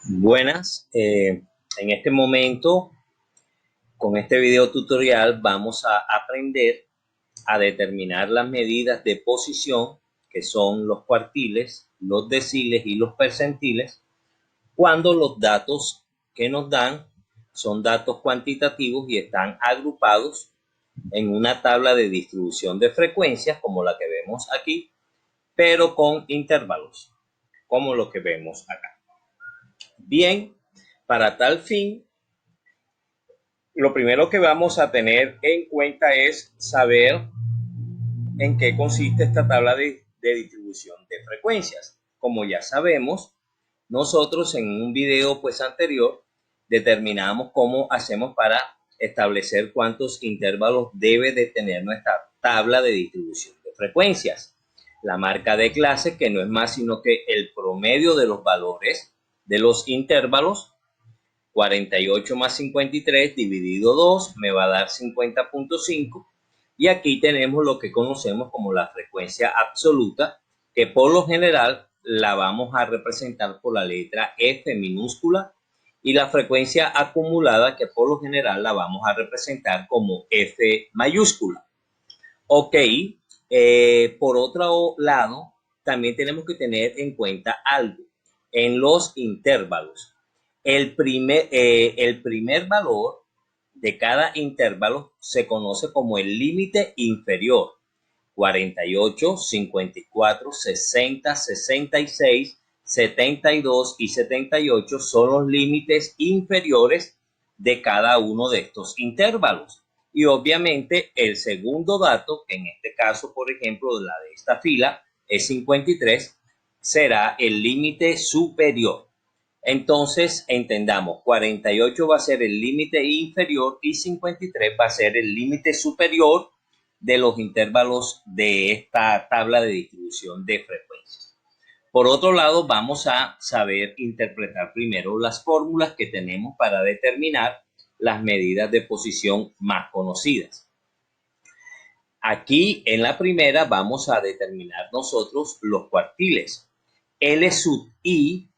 Buenas, en este momento con este video tutorial vamos a aprender a determinar las medidas de posición que son los cuartiles, los deciles y los percentiles cuando los datos que nos dan son datos cuantitativos y están agrupados en una tabla de distribución de frecuencias como la que vemos aquí, pero con intervalos como lo que vemos acá. Bien, para tal fin lo primero que vamos a tener en cuenta es saber en qué consiste esta tabla de distribución de frecuencias. Como ya sabemos, nosotros en un video anterior determinamos cómo hacemos para establecer cuántos intervalos debe de tener nuestra tabla de distribución de frecuencias. La marca de clase, que no es más sino que el promedio de los valores de los intervalos. 48 más 53 dividido 2 me va a dar 50.5 y aquí tenemos lo que conocemos como la frecuencia absoluta, que por lo general la vamos a representar por la letra F minúscula, y la frecuencia acumulada, que por lo general la vamos a representar como F mayúscula. Ok, por otro lado, también tenemos que tener en cuenta algo en los intervalos. El primer valor de cada intervalo se conoce como el límite inferior. 48, 54, 60, 66, 72 y 78 son los límites inferiores de cada uno de estos intervalos. Y obviamente el segundo dato, que en este caso, por ejemplo, la de esta fila es 53, será el límite superior. Entonces, entendamos, 48 va a ser el límite inferior y 53 va a ser el límite superior de los intervalos de esta tabla de distribución de frecuencias. Por otro lado, vamos a saber interpretar primero las fórmulas que tenemos para determinar las medidas de posición más conocidas. Aquí en la primera vamos a determinar nosotros los cuartiles. L sub i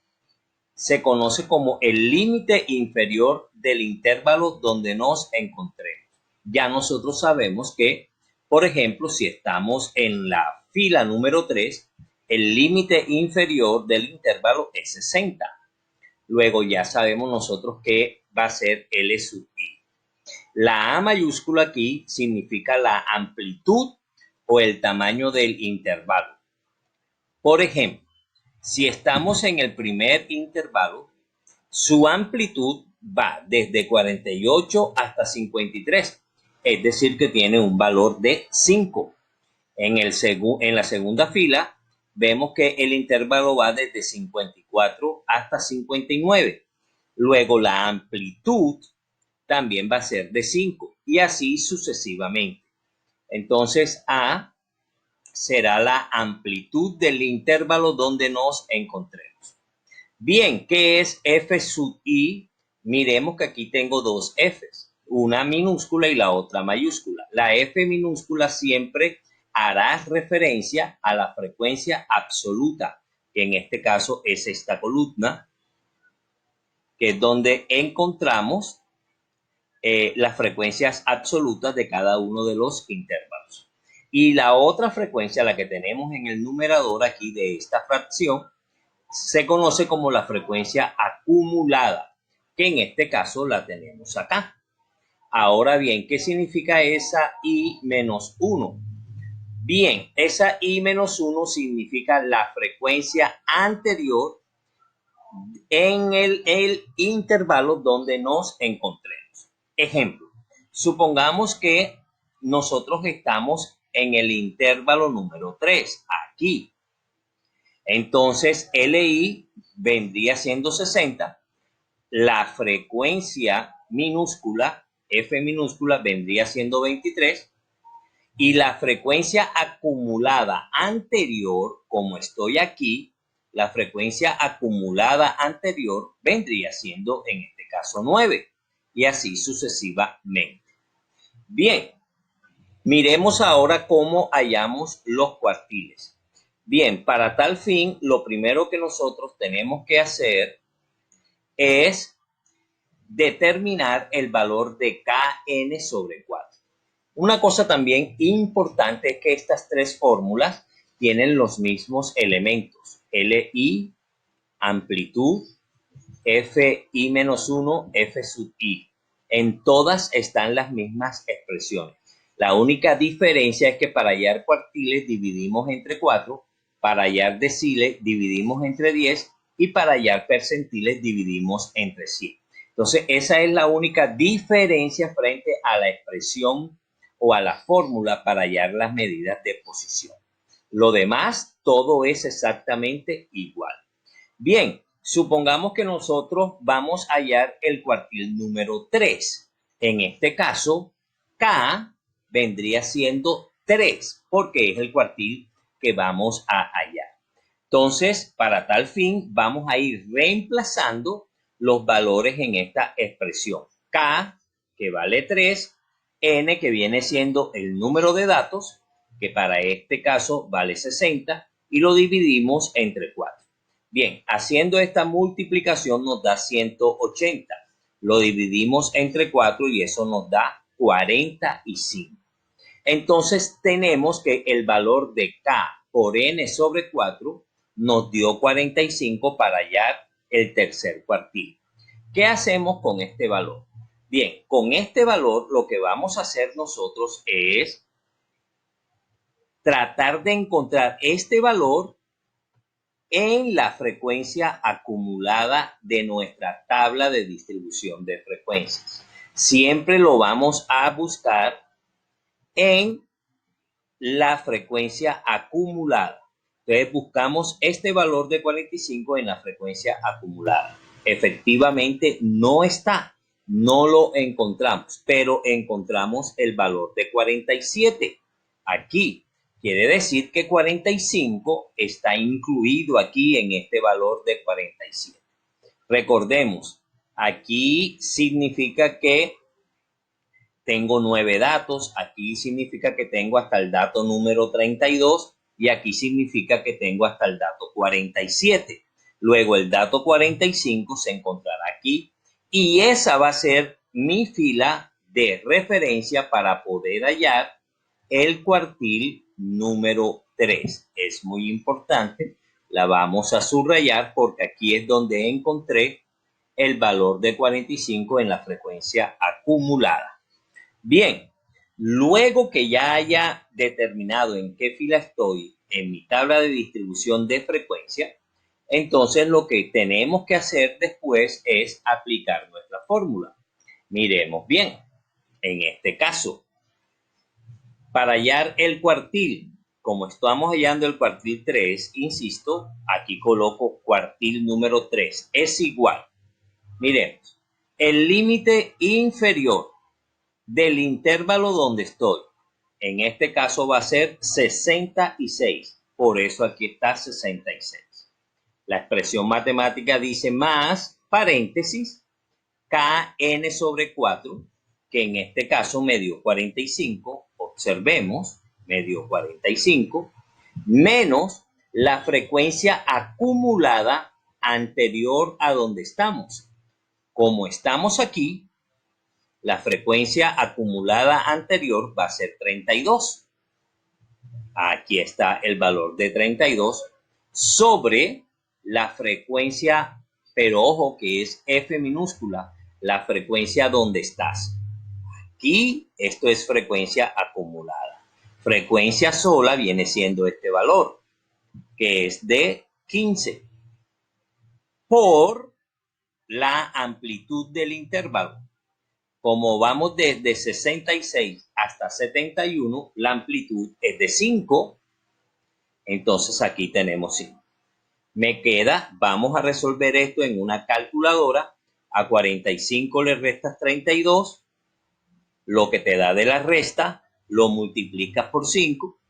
se conoce como el límite inferior del intervalo donde nos encontremos. Ya nosotros sabemos que, por ejemplo, si estamos en la fila número 3, el límite inferior del intervalo es 60. Luego ya sabemos nosotros que va a ser L sub i. La A mayúscula aquí significa la amplitud o el tamaño del intervalo. Por ejemplo, si estamos en el primer intervalo, su amplitud va desde 48 hasta 53, es decir, que tiene un valor de 5. En la segunda fila, vemos que el intervalo va desde 54 hasta 59. Luego, la amplitud también va a ser de 5 y así sucesivamente. Entonces, A será la amplitud del intervalo donde nos encontremos. Bien, ¿qué es F sub i? Miremos que aquí tengo dos Fs, una minúscula y la otra mayúscula. La F minúscula siempre hará referencia a la frecuencia absoluta, que en este caso es esta columna, que es donde encontramos las frecuencias absolutas de cada uno de los intervalos. Y la otra frecuencia, la que tenemos en el numerador aquí de esta fracción, se conoce como la frecuencia acumulada, que en este caso la tenemos acá. Ahora bien, ¿qué significa esa I menos 1? Bien, esa I menos 1 significa la frecuencia anterior en el intervalo donde nos encontremos. Ejemplo, supongamos que nosotros estamos en el intervalo número 3, aquí. Entonces, LI vendría siendo 60, la frecuencia minúscula, F minúscula, vendría siendo 23, y la frecuencia acumulada anterior, como estoy aquí, la frecuencia acumulada anterior vendría siendo, en este caso, 9, y así sucesivamente. Bien, miremos ahora cómo hallamos los cuartiles. Bien, para tal fin, lo primero que nosotros tenemos que hacer es determinar el valor de Kn sobre 4. Una cosa también importante es que estas tres fórmulas tienen los mismos elementos. Li, amplitud, Fi-1, F sub i. En todas están las mismas expresiones. La única diferencia es que para hallar cuartiles dividimos entre 4, para hallar deciles dividimos entre 10 y para hallar percentiles dividimos entre 100. Entonces, esa es la única diferencia frente a la expresión o a la fórmula para hallar las medidas de posición. Lo demás, todo es exactamente igual. Bien, supongamos que nosotros vamos a hallar el cuartil número 3. En este caso, K vendría siendo 3, porque es el cuartil que vamos a hallar. Entonces, para tal fin, vamos a ir reemplazando los valores en esta expresión. K, que vale 3, N, que viene siendo el número de datos, que para este caso vale 60, y lo dividimos entre 4. Bien, haciendo esta multiplicación nos da 180. Lo dividimos entre 4 y eso nos da 45. Entonces tenemos que el valor de K por N sobre 4 nos dio 45 para hallar el tercer cuartil. ¿Qué hacemos con este valor? Bien, con este valor lo que vamos a hacer nosotros es tratar de encontrar este valor en la frecuencia acumulada de nuestra tabla de distribución de frecuencias. Siempre lo vamos a buscar en la frecuencia acumulada. Entonces buscamos este valor de 45 en la frecuencia acumulada. Efectivamente no está, no lo encontramos, pero encontramos el valor de 47 aquí. Quiere decir que 45 está incluido aquí en este valor de 47. Recordemos, aquí significa que tengo 9 datos, aquí significa que tengo hasta el dato número 32 y aquí significa que tengo hasta el dato 47. Luego el dato 45 se encontrará aquí y esa va a ser mi fila de referencia para poder hallar el cuartil número 3. Es muy importante, la vamos a subrayar porque aquí es donde encontré el valor de 45 en la frecuencia acumulada. Bien, luego que ya haya determinado en qué fila estoy en mi tabla de distribución de frecuencia, entonces lo que tenemos que hacer después es aplicar nuestra fórmula. Miremos bien, en este caso, para hallar el cuartil, como estamos hallando el cuartil 3, insisto, aquí coloco cuartil número 3, es igual. Miremos, el límite inferior del intervalo donde estoy. En este caso va a ser 66. Por eso aquí está 66. La expresión matemática dice más, paréntesis, Kn sobre 4, que en este caso me dio 45. Observemos, me dio 45, menos la frecuencia acumulada anterior a donde estamos. Como estamos aquí, la frecuencia acumulada anterior va a ser 32. Aquí está el valor de 32 sobre la frecuencia, pero ojo que es F minúscula, la frecuencia donde estás. Aquí esto es frecuencia acumulada. Frecuencia sola viene siendo este valor, que es de 15, por la amplitud del intervalo. Como vamos desde 66 hasta 71, la amplitud es de 5. Entonces aquí tenemos 5. Me queda, vamos a resolver esto en una calculadora. A 45 le restas 32. Lo que te da de la resta lo multiplicas por 5.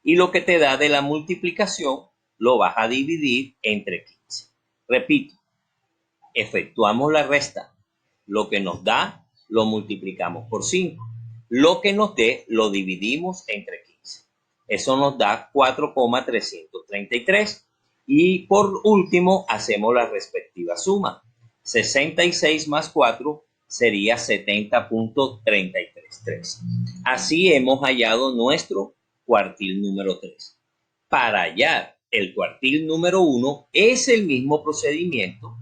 Y lo que te da de la multiplicación lo vas a dividir entre 15. Repito, efectuamos la resta. Lo que nos da lo multiplicamos por 5. Lo que nos dé lo dividimos entre 15. Eso nos da 4,333. Y por último hacemos la respectiva suma. 66 más 4 sería 70.333. Así hemos hallado nuestro cuartil número 3. Para hallar el cuartil número 1 es el mismo procedimiento,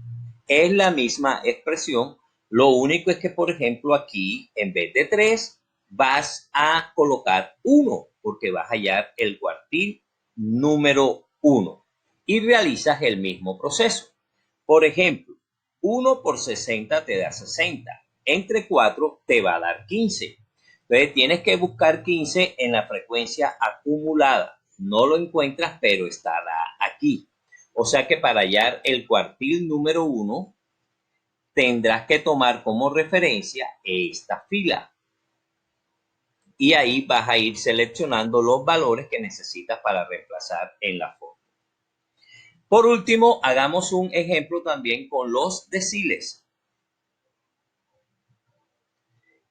es la misma expresión. Lo único es que, por ejemplo, aquí en vez de 3 vas a colocar 1 porque vas a hallar el cuartil número 1 y realizas el mismo proceso. Por ejemplo, 1 por 60 te da 60. Entre 4 te va a dar 15. Entonces tienes que buscar 15 en la frecuencia acumulada. No lo encuentras, pero estará aquí. O sea que para hallar el cuartil número 1 tendrás que tomar como referencia esta fila. Y ahí vas a ir seleccionando los valores que necesitas para reemplazar en la fórmula. Por último, hagamos un ejemplo también con los deciles.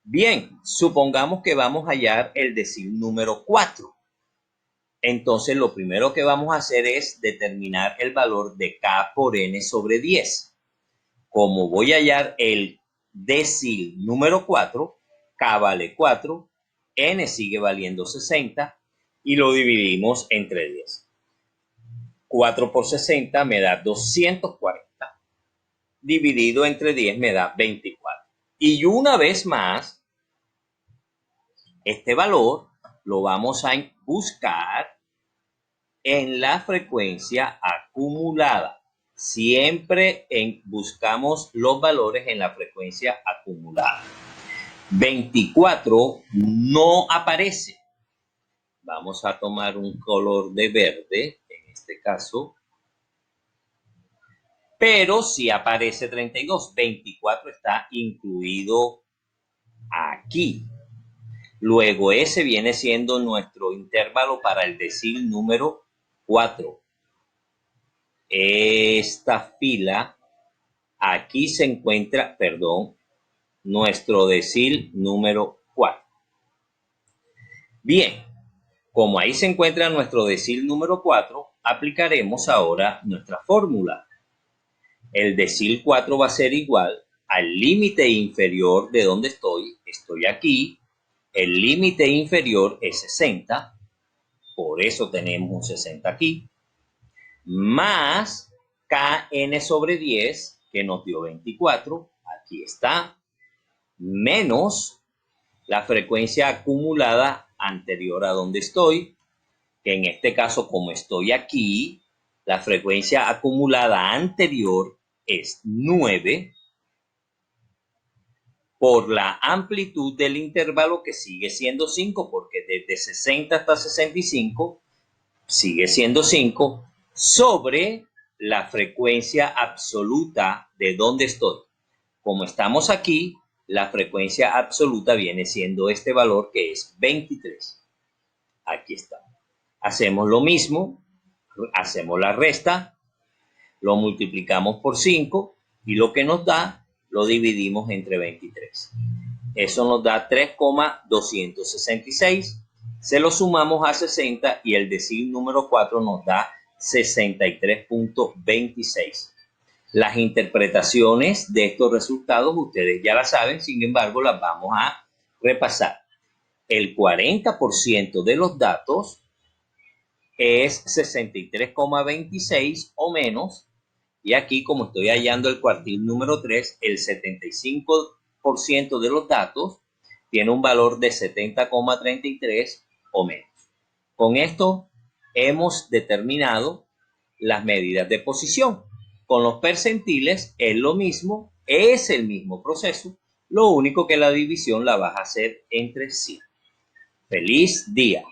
Bien, supongamos que vamos a hallar el decil número 4. Entonces, lo primero que vamos a hacer es determinar el valor de K por N sobre 10. Como voy a hallar el decil número 4, K vale 4, N sigue valiendo 60 y lo dividimos entre 10. 4 por 60 me da 240. Dividido entre 10 me da 24. Y una vez más, este valor lo vamos a buscar en la frecuencia acumulada. Siempre buscamos los valores en la frecuencia acumulada. 24 no aparece. Vamos a tomar un color de verde, en este caso. Pero sí aparece 32. 24 está incluido aquí. Luego ese viene siendo nuestro intervalo para el decil número 4. Esta fila, aquí se encuentra, nuestro decil número 4. Bien, como ahí se encuentra nuestro decil número 4, aplicaremos ahora nuestra fórmula. El decil 4 va a ser igual al límite inferior de donde estoy aquí. El límite inferior es 60, por eso tenemos un 60 aquí, más Kn sobre 10, que nos dio 24, aquí está, menos la frecuencia acumulada anterior a donde estoy, que en este caso, como estoy aquí, la frecuencia acumulada anterior es 9, por la amplitud del intervalo que sigue siendo 5, porque desde 60 hasta 65 sigue siendo 5, sobre la frecuencia absoluta de donde estoy. Como estamos aquí, la frecuencia absoluta viene siendo este valor que es 23. Aquí está. Hacemos lo mismo, hacemos la resta, lo multiplicamos por 5 y lo que nos da lo dividimos entre 23. Eso nos da 3,266. Se lo sumamos a 60 y el decil número 4 nos da 63.26. Las interpretaciones de estos resultados ustedes ya las saben, sin embargo las vamos a repasar. El 40% de los datos es 63,26 o menos. Y aquí, como estoy hallando el cuartil número 3, el 75% de los datos tiene un valor de 70,33 o menos. Con esto hemos determinado las medidas de posición. Con los percentiles es lo mismo, es el mismo proceso, lo único que la división la vas a hacer entre sí. ¡Feliz día!